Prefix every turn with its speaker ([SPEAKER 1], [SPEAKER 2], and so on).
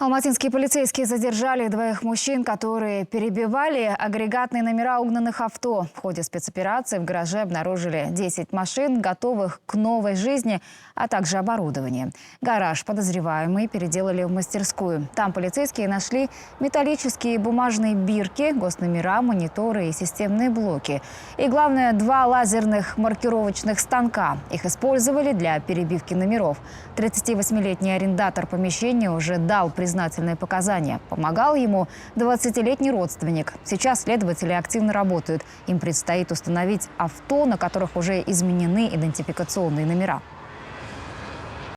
[SPEAKER 1] Алматинские полицейские задержали двоих мужчин, которые перебивали агрегатные номера угнанных авто. В ходе спецоперации в гараже обнаружили 10 машин, готовых к новой жизни, а также оборудование. Гараж подозреваемые переделали в мастерскую. Там полицейские нашли металлические и бумажные бирки, госномера, мониторы и системные блоки. И главное, 2 лазерных маркировочных станка. Их использовали для перебивки номеров. 38-летний арендатор помещения уже дал признательные показания. Помогал ему 20-летний родственник. Сейчас следователи активно работают. Им предстоит установить авто, на которых уже изменены идентификационные номера.